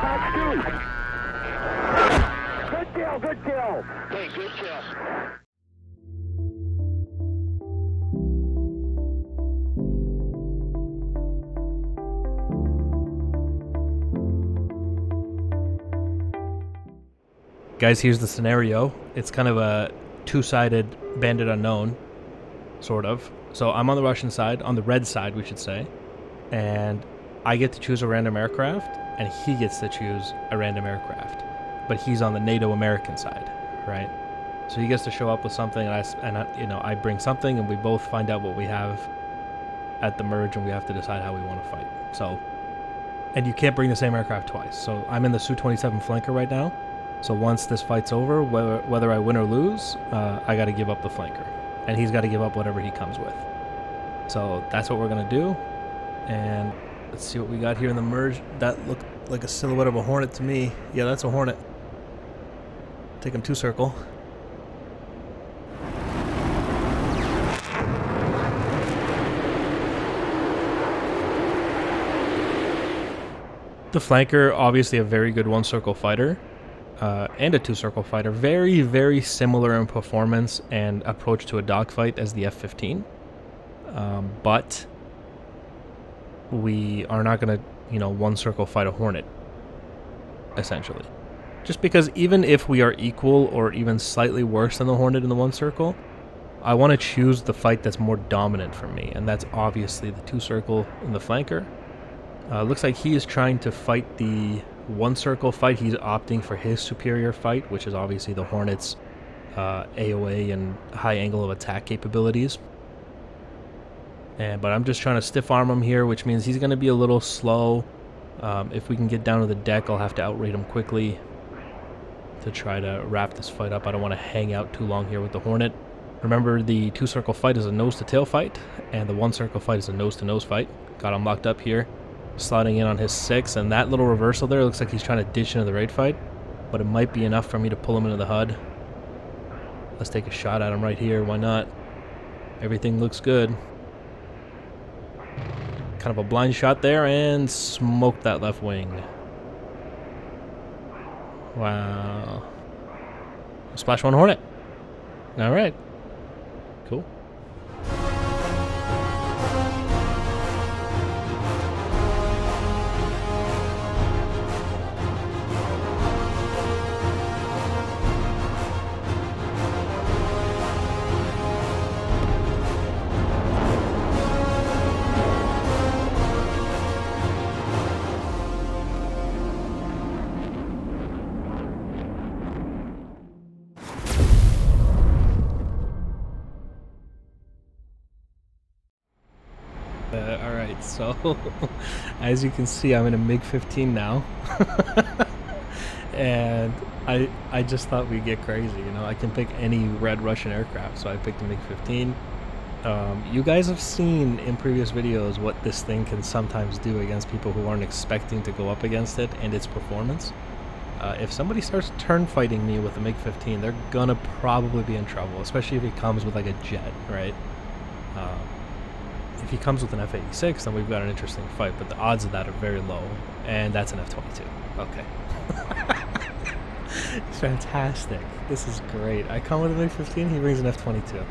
Good kill, good kill. Hey, good kill. Guys, here's the scenario. It's kind of a two-sided bandit unknown, sort of. So I'm on the Russian side, on the red side, we should say, and I get to choose a random aircraft, and he gets to choose a random aircraft. But he's on the NATO American side, right? So he gets to show up with something, and I bring something, and we both find out what we have at the merge, and we have to decide how we want to fight. So, and you can't bring the same aircraft twice. So I'm in the Su-27 flanker right now. So once this fight's over, whether I win or lose, I got to give up the flanker. And he's got to give up whatever he comes with. So that's what we're going to do. And let's see what we got here in the merge. That looked like a silhouette of a Hornet to me. Yeah, that's a Hornet. Take him 2-circle. The flanker, obviously a very good 1-circle fighter. And a 2-circle fighter. Very, very similar in performance and approach to a dogfight as the F-15. But we are not going to, 1-circle fight a Hornet, essentially. Just because even if we are equal or even slightly worse than the Hornet in the 1-circle, I want to choose the fight that's more dominant for me, and that's obviously the 2-circle in the flanker. Looks like he is trying to fight the 1-circle fight. He's opting for his superior fight, which is obviously the Hornet's AOA and high angle of attack capabilities. But I'm just trying to stiff arm him here, which means he's going to be a little slow. If we can get down to the deck, I'll have to outrate him quickly to try to wrap this fight up. I don't want to hang out too long here with the Hornet. Remember, the 2-circle fight is a nose-to-tail fight, and the 1-circle fight is a nose-to-nose fight. Got him locked up here. Sliding in on his 6, and that little reversal there looks like he's trying to ditch into the raid fight, but it might be enough for me to pull him into the HUD. Let's take a shot at him right here. Why not? Everything looks good. Kind of a blind shot there, and smoked that left wing. Wow. Splash 1 Hornet. Alright. Cool. Alright, so as you can see, I'm in a MiG-15 now. And I just thought we'd get crazy, I can pick any red Russian aircraft, so I picked a MiG-15. You guys have seen in previous videos what this thing can sometimes do against people who aren't expecting to go up against it and its performance. If somebody starts turn fighting me with a MiG-15, they're gonna probably be in trouble, especially if he comes with like a jet, right? If he comes with an F-86, then we've got an interesting fight, but the odds of that are very low, and that's an F-22. Okay. It's fantastic. This is great. I come with a MiG-15, he brings an F-22.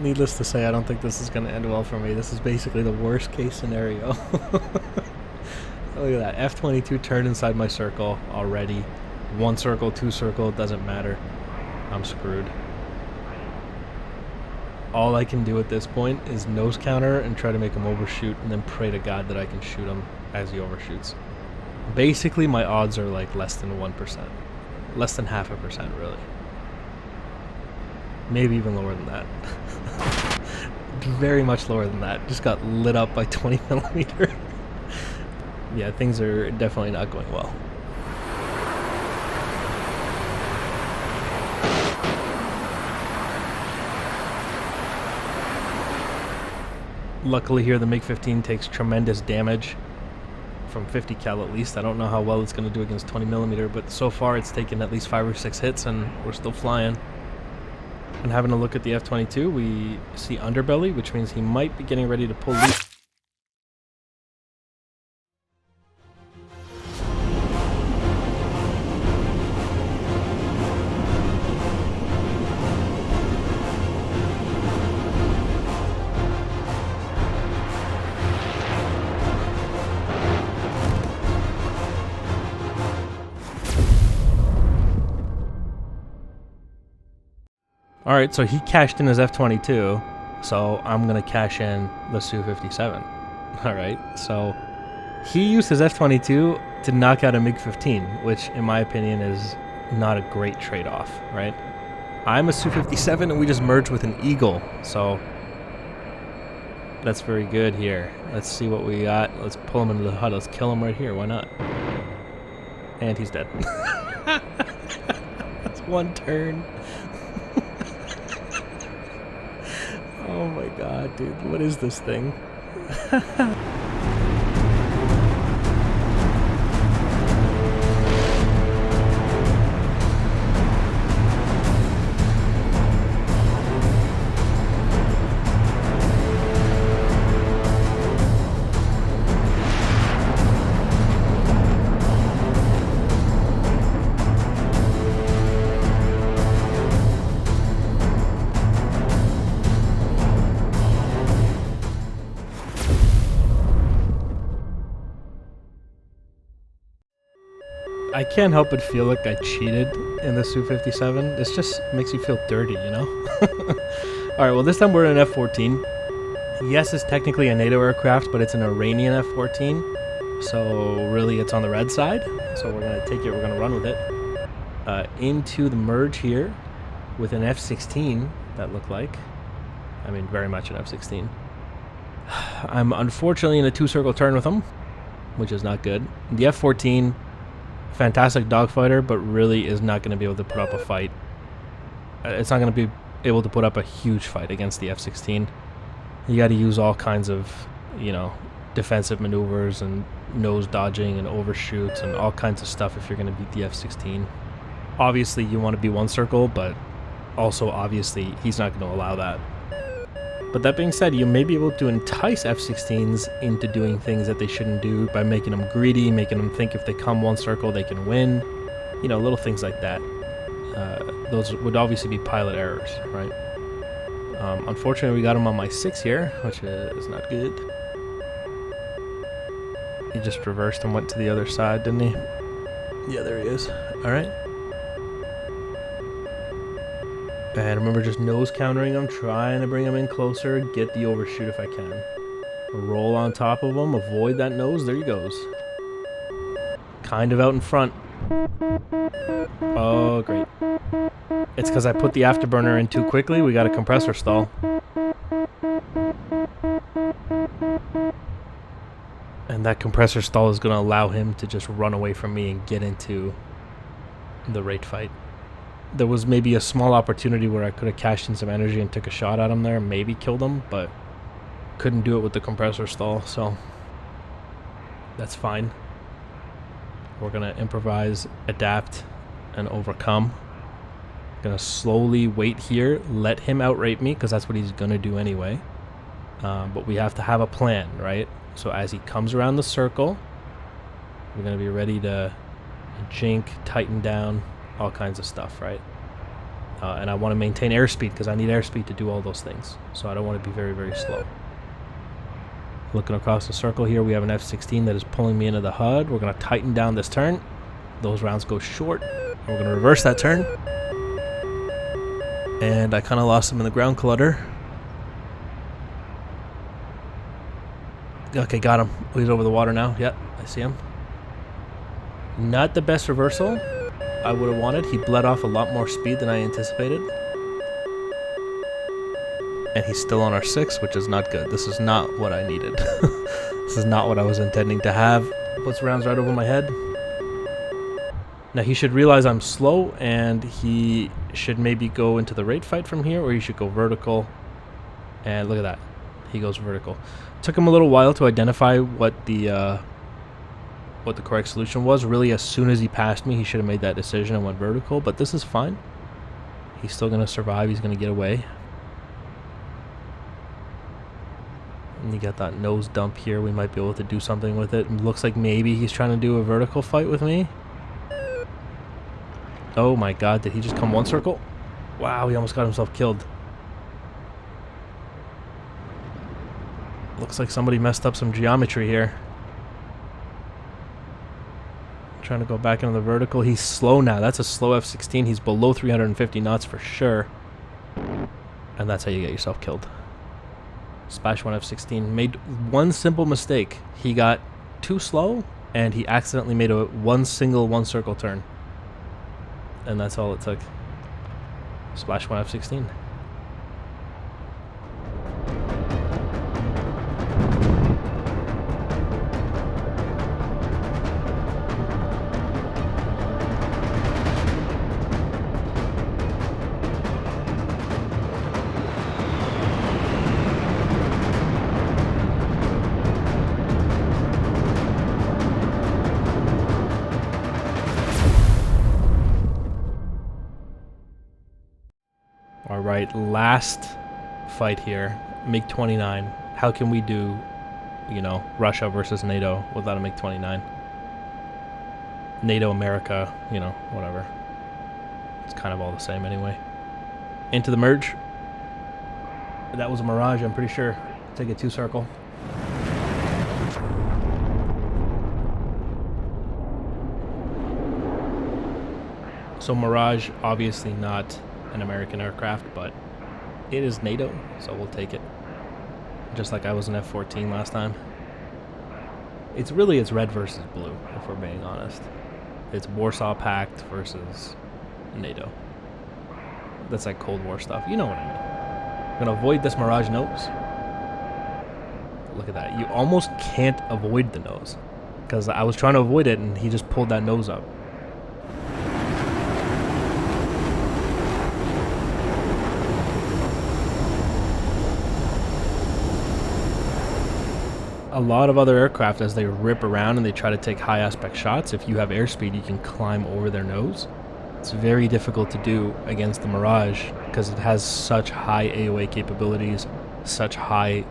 Needless to say, I don't think this is going to end well for me. This is basically the worst case scenario. Look at that. F-22 turned inside my circle already. 1-circle, 2-circle, doesn't matter. I'm screwed. All I can do at this point is nose counter and try to make him overshoot, and then pray to God that I can shoot him as he overshoots. Basically, my odds are like less than 1%. Less than 0.5%, really. Maybe even lower than that. Very much lower than that. Just got lit up by 20mm. Yeah, things are definitely not going well. Luckily here the MiG-15 takes tremendous damage from 50 cal at least. I don't know how well it's going to do against 20mm, but so far it's taken at least 5 or 6 hits and we're still flying. And having a look at the F-22, we see underbelly, which means he might be getting ready to pull lead. Alright, so he cashed in his F-22, so I'm going to cash in the Su-57. Alright, so he used his F-22 to knock out a MiG-15, which in my opinion is not a great trade-off, right? I'm a Su-57 and we just merged with an Eagle, so that's very good here. Let's see what we got. Let's pull him into the HUD. Let's kill him right here. Why not? And he's dead. That's one turn. Oh my god, dude. What is this thing? I can't help but feel like I cheated in the Su-57. This just makes you feel dirty, you know? Alright, well this time we're in an F-14. Yes, it's technically a NATO aircraft, but it's an Iranian F-14. So really it's on the red side. So we're going to take it, we're going to run with it. Into the merge here with an F-16, that looked like. I mean, very much an F-16. I'm unfortunately in a two-circle turn with them, which is not good. The F-14... fantastic dogfighter, but really is not going to be able to put up a fight. It's not going to be able to put up a huge fight against the F-16. You got to use all kinds of, you know, defensive maneuvers and nose dodging and overshoots and all kinds of stuff if you're going to beat the F-16. Obviously, you want to be one circle, but also obviously he's not going to allow that. But that being said, you may be able to entice F-16s into doing things that they shouldn't do by making them greedy, making them think if they come one circle they can win. You know, little things like that. Those would obviously be pilot errors, right? Unfortunately, we got him on my 6 here, which is not good. He just reversed and went to the other side, didn't he? Yeah, there he is. Alright. And remember just nose countering him, trying to bring him in closer, get the overshoot if I can. Roll on top of him, avoid that nose, there he goes. Kind of out in front. Oh, great. It's because I put the afterburner in too quickly, we got a compressor stall. And that compressor stall is going to allow him to just run away from me and get into the rate fight. There was maybe a small opportunity where I could have cashed in some energy and took a shot at him there, maybe killed him, but couldn't do it with the compressor stall, so that's fine. We're going to improvise, adapt, and overcome. Going to slowly wait here, let him outrape me, because that's what he's going to do anyway. But we have to have a plan, right? So as he comes around the circle, we're going to be ready to jink, tighten down, all kinds of stuff, right? And I want to maintain airspeed because I need airspeed to do all those things. So I don't want to be very, very slow. Looking across the circle here, we have an F-16 that is pulling me into the HUD. We're going to tighten down this turn. Those rounds go short. And we're going to reverse that turn. And I kind of lost him in the ground clutter. Okay, got him. He's over the water now. Yep, I see him. Not the best reversal I would have wanted. He bled off a lot more speed than I anticipated. And he's still on our 6, which is not good. This is not what I needed. This is not what I was intending to have. Puts rounds right over my head. Now he should realize I'm slow, and he should maybe go into the rate fight from here, or he should go vertical. And look at that. He goes vertical. Took him a little while to identify what the correct solution was. Really, as soon as he passed me, he should have made that decision and went vertical, but this is fine. He's still going to survive. He's going to get away. And you got that nose dump here. We might be able to do something with it. It looks like maybe he's trying to do a vertical fight with me. Oh my god, did he just come one circle? Wow, he almost got himself killed. Looks like somebody messed up some geometry here. Trying to go back into the vertical. He's slow now. That's a slow F-16. He's below 350 knots for sure. And that's how you get yourself killed. Splash 1 F16 made one simple mistake. He got too slow, and he accidentally made one circle turn. And that's all it took. Splash 1 F16. Alright, last fight here. MiG-29. How can we do, you know, Russia versus NATO without a MiG-29? NATO, America, you know, whatever. It's kind of all the same anyway. Into the merge. That was a Mirage, I'm pretty sure. Take a 2-circle. So Mirage, obviously not an American aircraft, but it is NATO, so we'll take it. Just like I was in F-14 last time. It's red versus blue, if we're being honest. It's Warsaw Pact versus NATO. That's like Cold War stuff. You know what I mean. I'm gonna avoid this Mirage nose. Look at that. You almost can't avoid the nose. Because I was trying to avoid it and he just pulled that nose up. A lot of other aircraft, as they rip around and they try to take high aspect shots, if you have airspeed, you can climb over their nose. It's very difficult to do against the Mirage because it has such high AOA capabilities, such high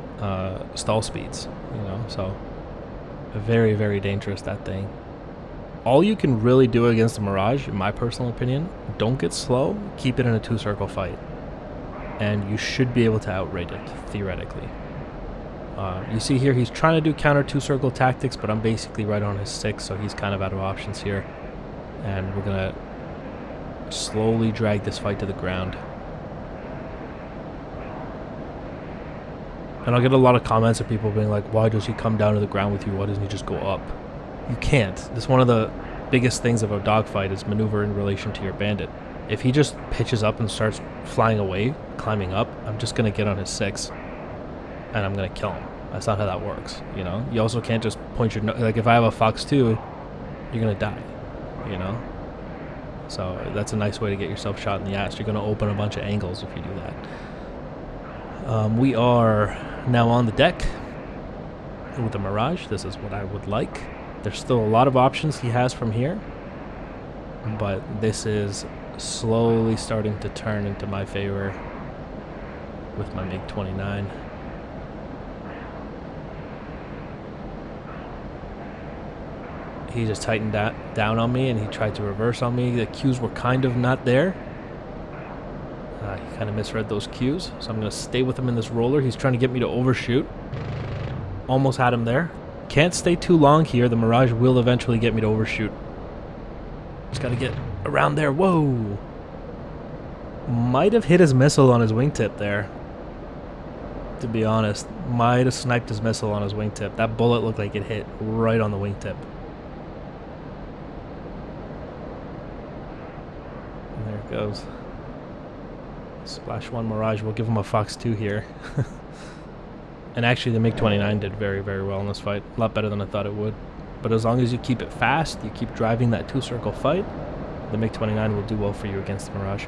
stall speeds, you know, so very, very dangerous, that thing. All you can really do against the Mirage, in my personal opinion, don't get slow, keep it in a 2-circle fight, and you should be able to outrate it, theoretically. You see here, he's trying to do counter 2-circle tactics, but I'm basically right on his 6, so he's kind of out of options here. And we're going to slowly drag this fight to the ground. And I'll get a lot of comments of people being like, why does he come down to the ground with you? Why doesn't he just go up? You can't. That's one of the biggest things of a dogfight is maneuver in relation to your bandit. If he just pitches up and starts flying away, climbing up, I'm just going to get on his 6. And I'm going to kill him. That's not how that works, you know? You also can't just point your... like, if I have a Fox 2, you're going to die, you know? So that's a nice way to get yourself shot in the ass. You're going to open a bunch of angles if you do that. We are now on the deck with the Mirage. This is what I would like. There's still a lot of options he has from here. But this is slowly starting to turn into my favor with my MiG-29. He just tightened down on me and he tried to reverse on me. The cues were kind of not there. He kind of misread those cues. So I'm going to stay with him in this roller. He's trying to get me to overshoot. Almost had him there. Can't stay too long here. The Mirage will eventually get me to overshoot. Just got to get around there. Whoa. Might have hit his missile on his wingtip there. To be honest. Might have sniped his missile on his wingtip. That bullet looked like it hit right on the wingtip. And there it goes. Splash 1 Mirage. We'll give him a Fox 2 here. And actually the MiG-29 did very, very well in this fight. A lot better than I thought it would. But as long as you keep it fast, you keep driving that 2-circle fight, the MiG-29 will do well for you against the Mirage.